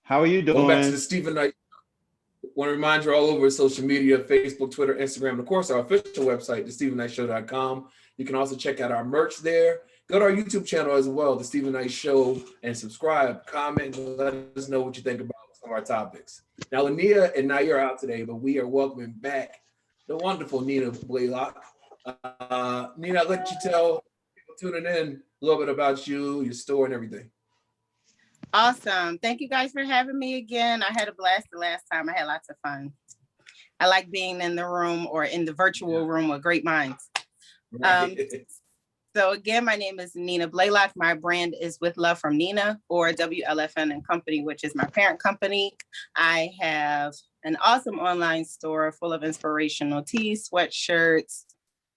How are you doing? Going back to the Stephen Knight. Want to remind you all over social media, Facebook, Twitter, Instagram, and of course our official website, thestephennightshow.com. You can also check out our merch there. Go to our YouTube channel as well, The Stephen Knight Show, and subscribe, comment, and let us know what you think about some of our topics. Now, Lynia and Nayyir are out today, but we are welcoming back the wonderful Nina Blaylock. Nina, I'll let you tell people tuning in a little bit about you, your store, and everything. Awesome. Thank you guys for having me again. I had a blast the last time. I had lots of fun. I like being in the room or in the virtual room with great minds. Right. So again, my name is Nina Blaylock. My brand is With Love from Nina, or WLFN and Company, which is my parent company. I have an awesome online store full of inspirational tees, sweatshirts,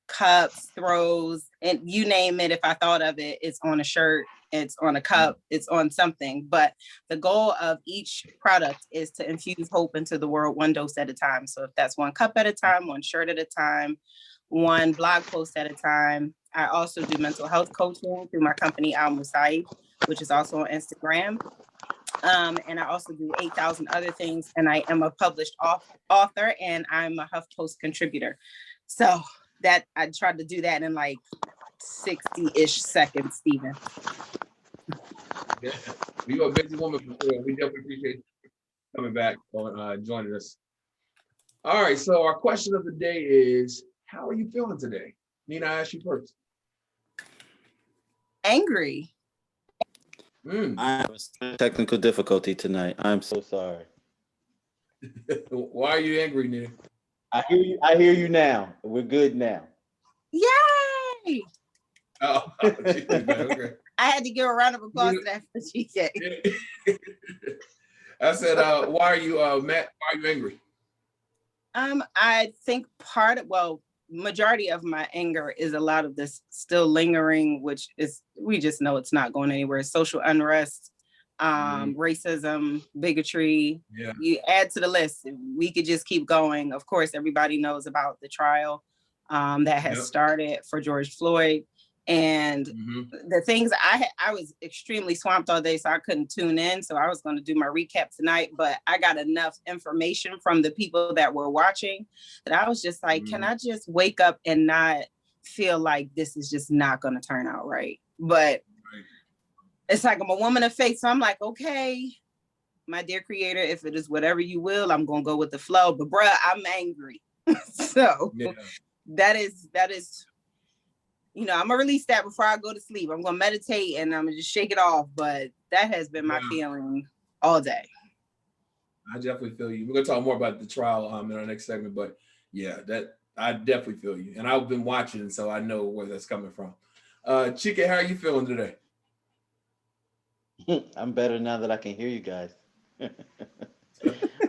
cups, throws, and you name it. If I thought of it, it's on a shirt, it's on a cup, it's on something. But the goal of each product is to infuse hope into the world one dose at a time. So if that's one cup at a time, one shirt at a time, one blog post at a time. I also do mental health coaching through my company, Al Musai, which is also on Instagram. And I also do 8,000 other things. And I am a published author, and I'm a HuffPost contributor. So that I tried to do that in like 60-ish seconds, Stephen. Yeah, you're a busy woman for sure. We definitely appreciate you coming back on joining us. All right, so our question of the day is, how are you feeling today? Nina, I ask you first. Angry. I was technical difficulty tonight. I'm so sorry. Why are you angry, Nina? I hear you now. We're good now. Yay! Oh, geez, man, okay. I had to give a round of applause to that for Chike. I said, why are you mad? Why are you angry? I think majority of my anger is a lot of this still lingering, which is, we just know it's not going anywhere. Social unrest, racism, bigotry. Yeah. You add to the list. We could just keep going. Of course, everybody knows about the trial that has started for George Floyd. And the things I was extremely swamped all day, so I couldn't tune in. So I was going to do my recap tonight, but I got enough information from the people that were watching that I was just like, can I just wake up and not feel like this is just not going to turn out right? But it's like, I'm a woman of faith. So I'm like, okay, my dear creator, if it is whatever you will, I'm going to go with the flow. But bruh, I'm angry. So that is, you know, I'm gonna release that before I go to sleep. I'm gonna meditate and I'm gonna just shake it off. But that has been my feeling all day. I definitely feel you. We're gonna talk more about the trial in our next segment, but yeah, that I definitely feel you. And I've been watching, so I know where that's coming from. Chike, how are you feeling today? I'm better now that I can hear you guys.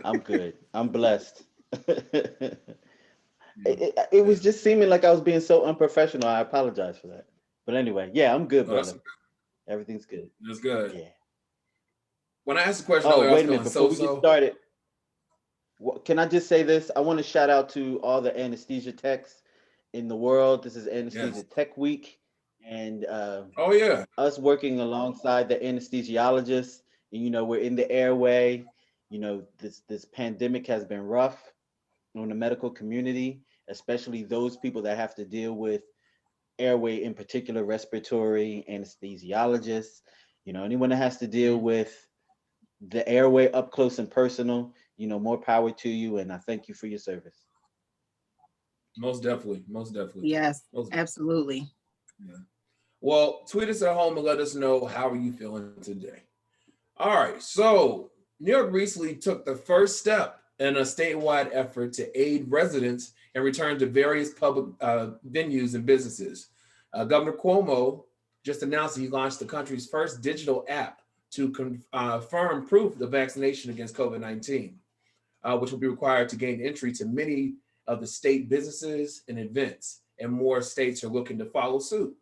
I'm good. I'm blessed. It was just seeming like I was being so unprofessional. I apologize for that. But anyway, yeah, I'm good, brother. Everything's good. That's good. Yeah. When I asked the question, wait a minute. Before we get started, can I just say this? I want to shout out to all the anesthesia techs in the world. This is Anesthesia Tech Week. And us working alongside the anesthesiologists. And, you know, we're in the airway. You know, this pandemic has been rough on the medical community, especially those people that have to deal with airway, in particular, respiratory anesthesiologists. You know, anyone that has to deal with the airway up close and personal, you know, more power to you. And I thank you for your service. Most definitely. Most definitely. Yes, absolutely. Yeah. Well, tweet us at home and let us know how are you feeling today. All right. So New York recently took the first step in a statewide effort to aid residents and return to various public venues and businesses. Governor Cuomo just announced he launched the country's first digital app to confirm proof of vaccination against COVID-19, which will be required to gain entry to many of the state businesses and events, and more states are looking to follow suit.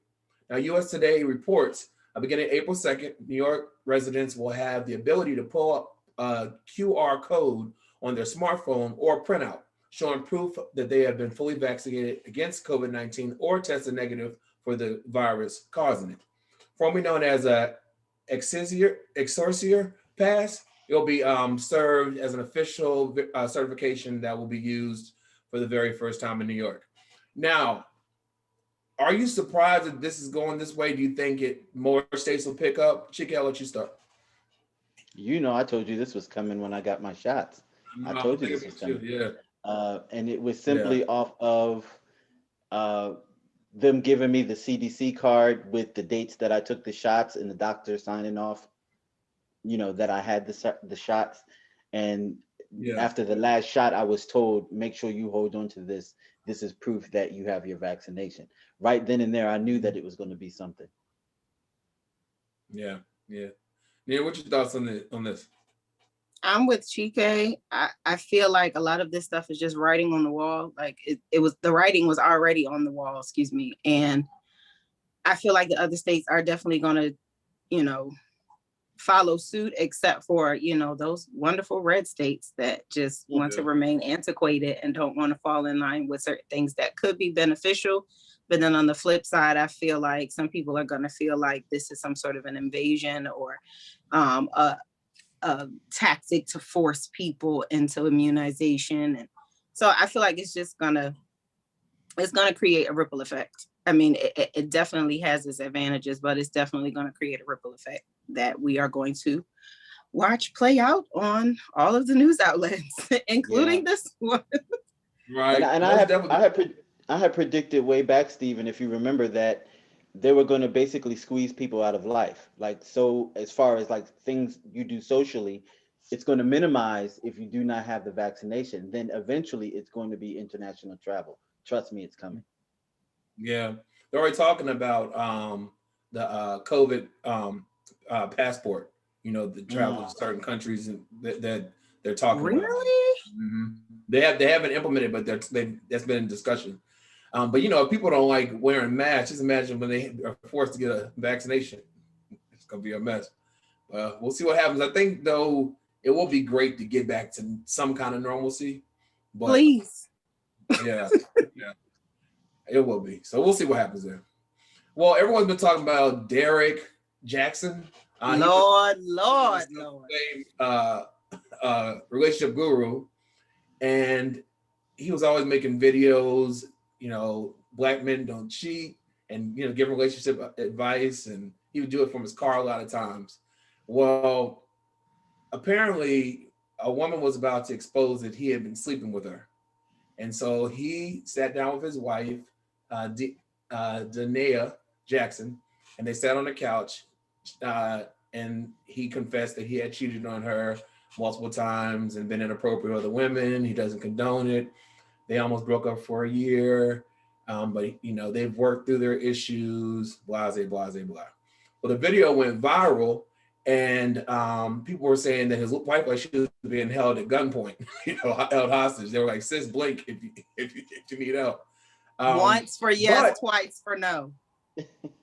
Now, US Today reports beginning April 2nd, New York residents will have the ability to pull up a QR code on their smartphone or printout, showing proof that they have been fully vaccinated against COVID-19 or tested negative for the virus causing it. Formerly known as a Excelsior Pass, It'll be served as an official certification that will be used for the very first time in New York. Now, are you surprised that this is going this way? Do you think more states will pick up? Chike, I'll let you start. You know, I told you this was coming when I got my shots. I told you this was coming. Yeah. And it was simply off of them giving me the CDC card with the dates that I took the shots and the doctor signing off, you know, that I had the shots. And after the last shot, I was told, make sure you hold on to this. This is proof that you have your vaccination. Right then and there, I knew that it was going to be something. Yeah. Nayyir, what's your thoughts on this? I'm with Chike. I feel like a lot of this stuff is just writing on the wall. Like the writing was already on the wall, excuse me. And I feel like the other states are definitely going to, you know, follow suit, except for, you know, those wonderful red states that just want to remain antiquated and don't want to fall in line with certain things that could be beneficial. But then on the flip side, I feel like some people are going to feel like this is some sort of an invasion or a tactic to force people into immunization. And so I feel like it's gonna create a ripple effect. I mean, it definitely has its advantages, but it's definitely going to create a ripple effect that we are going to watch play out on all of the news outlets, including this one. Right. And I had predicted way back, Stephen, if you remember, that they were going to basically squeeze people out of life. Like, so as far as like things you do socially, it's going to minimize if you do not have the vaccination. Then eventually it's going to be international travel. Trust me, it's coming. Yeah, they're already talking about the COVID passport. You know, the travel to certain countries and that they're talking about. Really? Mm-hmm. They haven't implemented, but that's been in discussion. But you know, if people don't like wearing masks, just imagine when they are forced to get a vaccination. It's gonna be a mess. We'll see what happens. I think though it will be great to get back to some kind of normalcy. But, please. Yeah. It will be. So we'll see what happens there. Well, everyone's been talking about Derrick Jaxn. Lord. Relationship guru. And he was always making videos, you know, black men don't cheat and, you know, give relationship advice. And he would do it from his car a lot of times. Well, apparently a woman was about to expose that he had been sleeping with her. And so he sat down with his wife, Lynia Jaxn, and they sat on the couch, and he confessed that he had cheated on her multiple times and been inappropriate with other women. He doesn't condone it. They almost broke up for a year, but you know, they've worked through their issues, blah, blah, blah, blah. Well, the video went viral, and people were saying that his wife, like, she was being held at gunpoint, you know, held hostage. They were like, sis, blink if you need help. Once for yes, twice for no.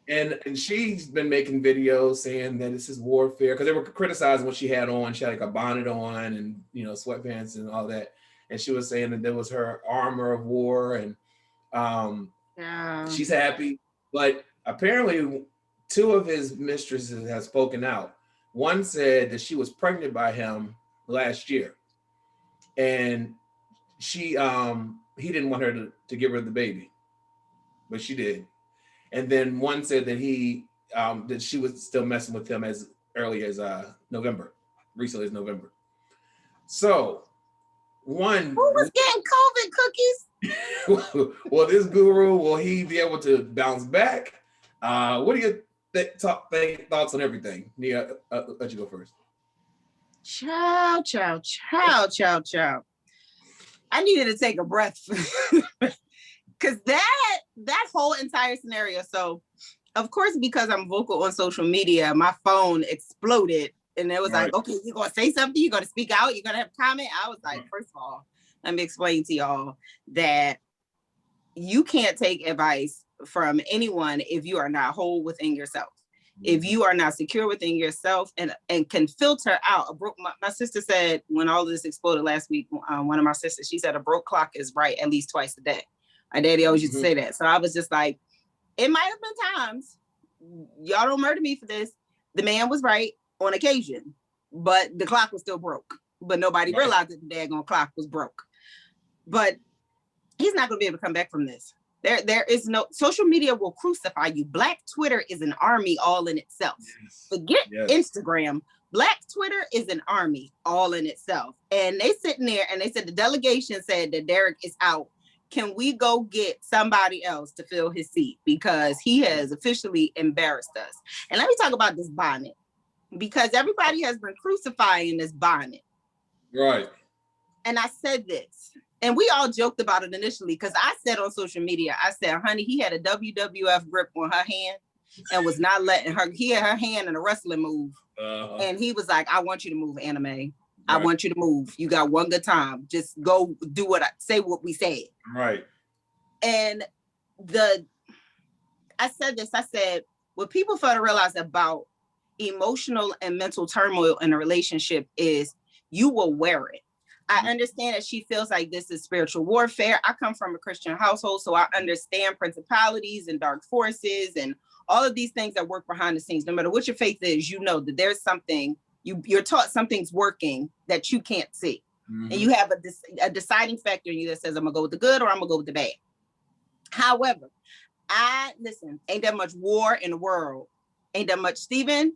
And she's been making videos saying that this is warfare, because they were criticizing what she had on. She had like a bonnet on and, you know, sweatpants and all that. And she was saying that there was her armor of war, and she's happy. But apparently two of his mistresses have spoken out. One said that she was pregnant by him last year, and he didn't want her to give her the baby, but she did. And then one said that that she was still messing with him as early as November, recently as November. So who was getting COVID cookies? Well, this guru, will he be able to bounce back? What do you thoughts on everything? Nia, let you go first. Ciao. I needed to take a breath because that whole entire scenario. So, of course, because I'm vocal on social media, my phone exploded, and it was like, okay, you're gonna say something, you're gonna speak out, you're gonna have a comment. I was like, first of all, let me explain to y'all that you can't take advice from anyone if you are not whole within yourself. If you are not secure within yourself and can filter out my sister said, when all of this exploded last week, one of my sisters, she said a broke clock is right at least twice a day. My daddy always used to say that. So I was just like, it might have been times, y'all don't murder me for this. The man was right on occasion. but the clock was still broke. But nobody realized that the daggone clock was broke. But he's not going to be able to come back from this. There is no, social media will crucify you. Black Twitter is an army all in itself. Forget Instagram. Black Twitter is an army all in itself. And they sitting there and they said the delegation said that Derrick is out. Can we go get somebody else to fill his seat? Because he has officially embarrassed us. And let me talk about this bonnet. Because everybody has been crucifying this bonnet. Right. And I said this. And we all joked about it initially because I said on social media, I said, honey, he had a WWF grip on her hand and was not letting her, he had her hand in a wrestling move. And he was like, I want you to move, Anime. Right. I want you to move. You got one good time. Just go do what I say, what we said. Right. And I said this, I said, what people fail to realize about emotional and mental turmoil in a relationship is you will wear it. I understand that she feels like this is spiritual warfare. I come from a Christian household, so I understand principalities and dark forces and all of these things that work behind the scenes. No matter what your faith is, you know that there's something, you're taught something's working that you can't see. Mm-hmm. And you have a deciding factor in you that says, I'm gonna go with the good or I'm gonna go with the bad. However, listen, ain't that much war in the world. Ain't that much, Stephen?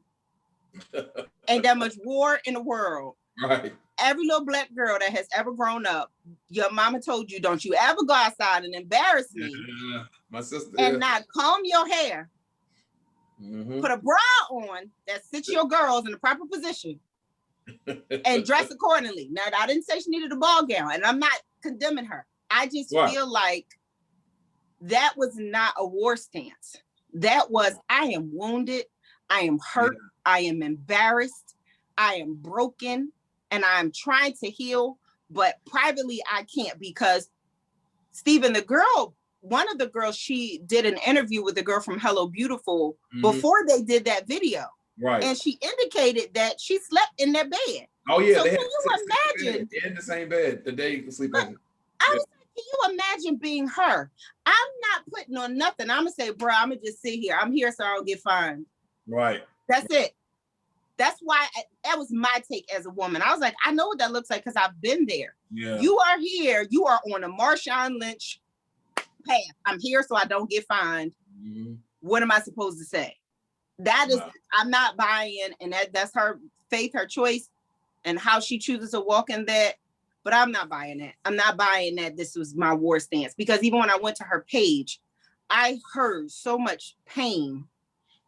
Ain't that much war in the world. Right. Every little Black girl that has ever grown up, your mama told you, don't you ever go outside and embarrass me. Yeah, my sister. And not comb your hair. Mm-hmm. Put a bra on that sits your girls in the proper position and dress accordingly. Now, I didn't say she needed a ball gown, and I'm not condemning her. I just feel like that was not a war stance. That was, I am wounded, I am hurt, I am embarrassed, I am broken, and I'm trying to heal, but privately I can't because Stephen, one of the girls, she did an interview with the girl from Hello Beautiful before they did that video. Right. And she indicated that she slept in their bed. Oh yeah. So they can you imagine? In the same bed the day you can sleep in. I was like, can you imagine being her? I'm not putting on nothing. I'm gonna say, bro, I'm gonna just sit here. I'm here so I don't get fined. Right. That's it. That's why that was my take as a woman. I was like, I know what that looks like because I've been there. Yeah. You are here. You are on a Marshawn Lynch path. I'm here so I don't get fined. Mm-hmm. What am I supposed to say? That is, I'm not buying, and that's her faith, her choice, and how she chooses to walk in that. But I'm not buying that. I'm not buying that this was my war stance because even when I went to her page, I heard so much pain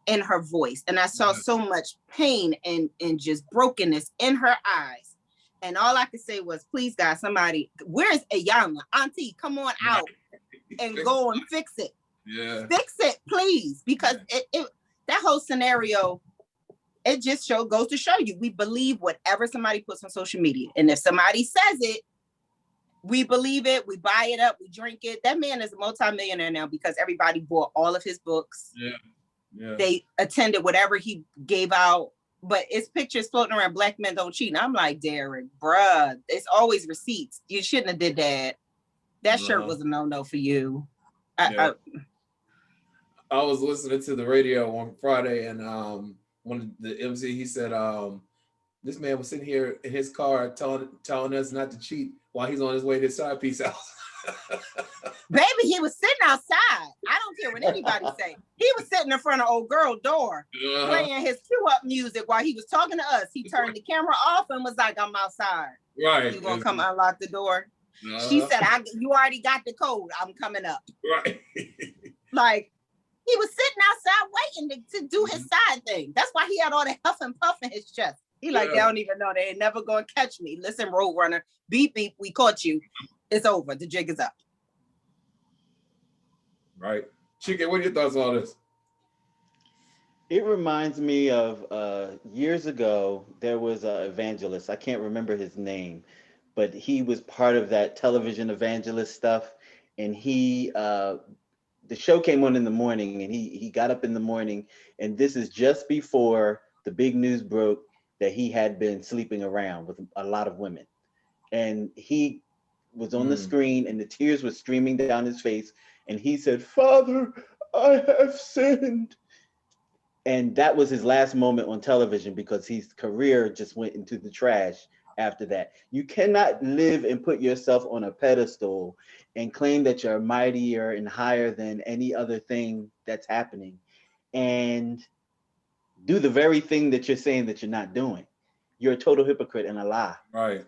in her voice. And I saw so much pain and just brokenness in her eyes. And all I could say was, please, God, somebody, where's Ayana? Auntie, come on out and go and fix it. Yeah. Fix it, please. Because that whole scenario, it just goes to show you, we believe whatever somebody puts on social media. And if somebody says it, we believe it, we buy it up, we drink it. That man is a multimillionaire now because everybody bought all of his books. Yeah. Yeah. They attended whatever he gave out, but it's pictures floating around, Black men don't cheat. And I'm like, Derrick, bruh, it's always receipts. You shouldn't have did that. That shirt was a no-no for you. I was listening to the radio on Friday, and one of the MC, he said, this man was sitting here in his car telling us not to cheat while he's on his way to his side piece house. Baby, he was sitting outside. I don't care what anybody say. He was sitting in front of old girl door playing his cue up music while he was talking to us. He turned the camera off and was like, I'm outside. Right. You gonna come unlock the door? She said, you already got the code. I'm coming up. Right. Like, he was sitting outside waiting to do his side thing. That's why he had all the huff and puff in his chest. He like, they don't even know. They ain't never gonna catch me. Listen, Roadrunner, beep, beep, we caught you. It's over. The jig is up. Right. Chike, what are your thoughts on all this? It reminds me of years ago, there was an evangelist. I can't remember his name, but he was part of that television evangelist stuff. And the show came on in the morning, and he got up in the morning, and this is just before the big news broke that he had been sleeping around with a lot of women. And he was on the screen, and the tears were streaming down his face. And he said, Father, I have sinned. And that was his last moment on television because his career just went into the trash after that. You cannot live and put yourself on a pedestal and claim that you're mightier and higher than any other thing that's happening and do the very thing that you're saying that you're not doing. You're a total hypocrite and a lie. Right.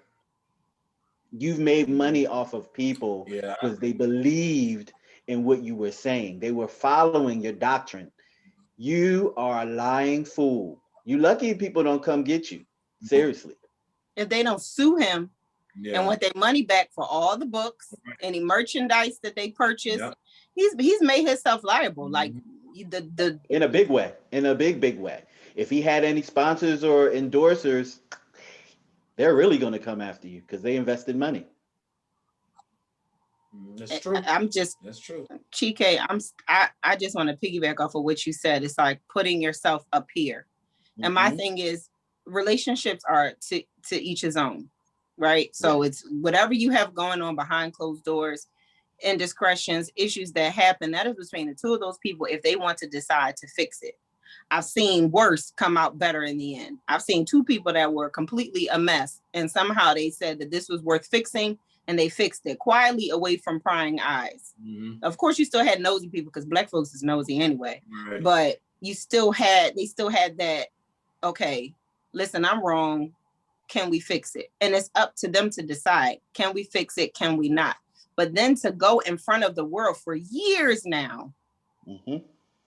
You've made money off of people because they believed in what you were saying. They were following your doctrine. You are a lying fool. You lucky people don't come get you. Seriously. If they don't sue him and want their money back for all the books, any merchandise that they purchased, he's made himself liable. Like the in a big way, in a big way. If he had any sponsors or endorsers, they're really going to come after you because they invested money. That's true. That's true. Chike, I just want to piggyback off of what you said. It's like putting yourself up here. And my thing is relationships are to each his own, right? So it's whatever you have going on behind closed doors, indiscretions, issues that happen, that is between the two of those people if they want to decide to fix it. I've seen worse come out better in the end. I've seen two people that were completely a mess and somehow they said that this was worth fixing and they fixed it quietly away from prying eyes. Of course, you still had nosy people because Black folks is nosy anyway, but they still had that, okay, listen, I'm wrong. Can we fix it? And it's up to them to decide, can we fix it? Can we not? But then to go in front of the world for years now,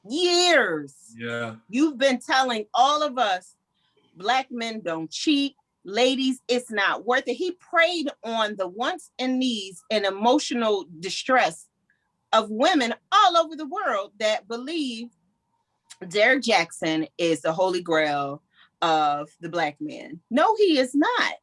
years. Yeah. You've been telling all of us, Black men don't cheat. Ladies, it's not worth it. He preyed on the wants and needs and emotional distress of women all over the world that believe Derrick Jaxn is the holy grail of the Black man. No, he is not.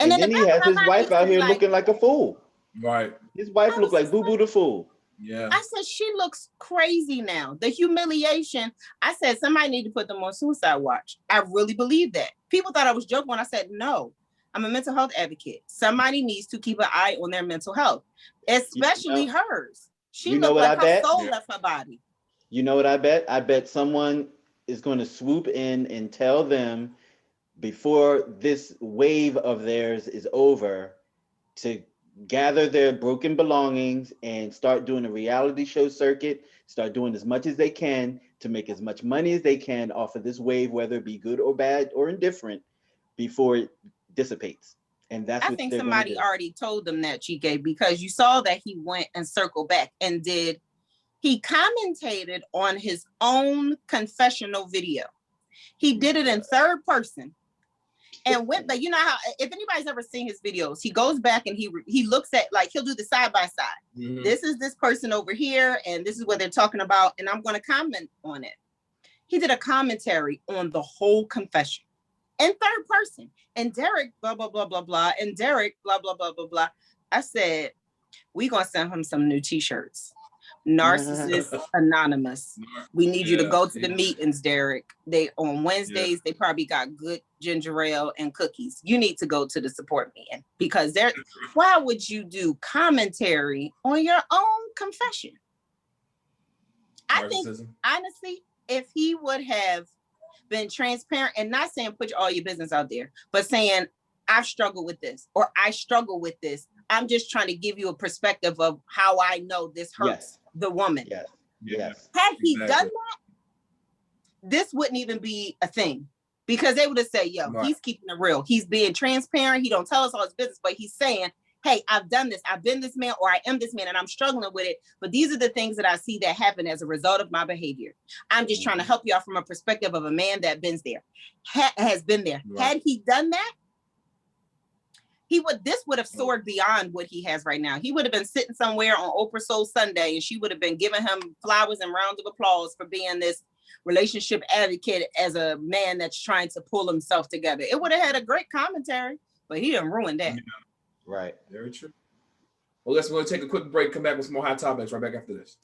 And then he has his wife out here looking like a fool. Right. His wife looked like Boo Boo the Fool. Yeah. I said, she looks crazy now. The humiliation. I said, somebody need to put them on suicide watch. I really believe that. People thought I was joking when I said, no, I'm a mental health advocate. Somebody needs to keep an eye on their mental health, especially hers. She looked like her soul left her body. You know what I bet? I bet someone is going to swoop in and tell them before this wave of theirs is over to gather their broken belongings and start doing a reality show circuit, start doing as much as they can to make as much money as they can off of this wave, whether it be good or bad or indifferent, before it dissipates. And that's what I think somebody already told them that, Chike, because you saw that he went and circled back and he commentated on his own confessional video. He did it in third person. And went, but you know how, if anybody's ever seen his videos, he goes back and he looks at, like, he'll do the side by side. This is this person over here, and this is what they're talking about, and I'm going to comment on it. He did a commentary on the whole confession in third person. And Derrick, blah, blah, blah, blah, blah, and Derrick, blah, blah, blah, blah, blah. I said, we're going to send him some new t-shirts. Narcissist Anonymous. We need you to go to the meetings, Derrick. They on Wednesdays, they probably got good ginger ale and cookies. You need to go to the support meeting because why would you do commentary on your own confession? I think, honestly, if he would have been transparent and not saying put all your business out there, but saying, I've struggled with this or I struggle with this. I'm just trying to give you a perspective of how I know this hurts the woman. Yes. Had he done that, this wouldn't even be a thing because they would have said, yo, he's keeping it real. He's being transparent. He don't tell us all his business, but he's saying, hey, I've done this. I've been this man or I am this man and I'm struggling with it. But these are the things that I see that happen as a result of my behavior. I'm just trying to help you out from a perspective of a man that has been there. Had he done that, this would have soared beyond what he has right now. He would have been sitting somewhere on Oprah Soul Sunday and she would have been giving him flowers and rounds of applause for being this relationship advocate as a man that's trying to pull himself together. It would have had a great commentary, but he didn't ruin that. Right. Very true. Well, we're going to take a quick break, come back with some more hot topics right back after this.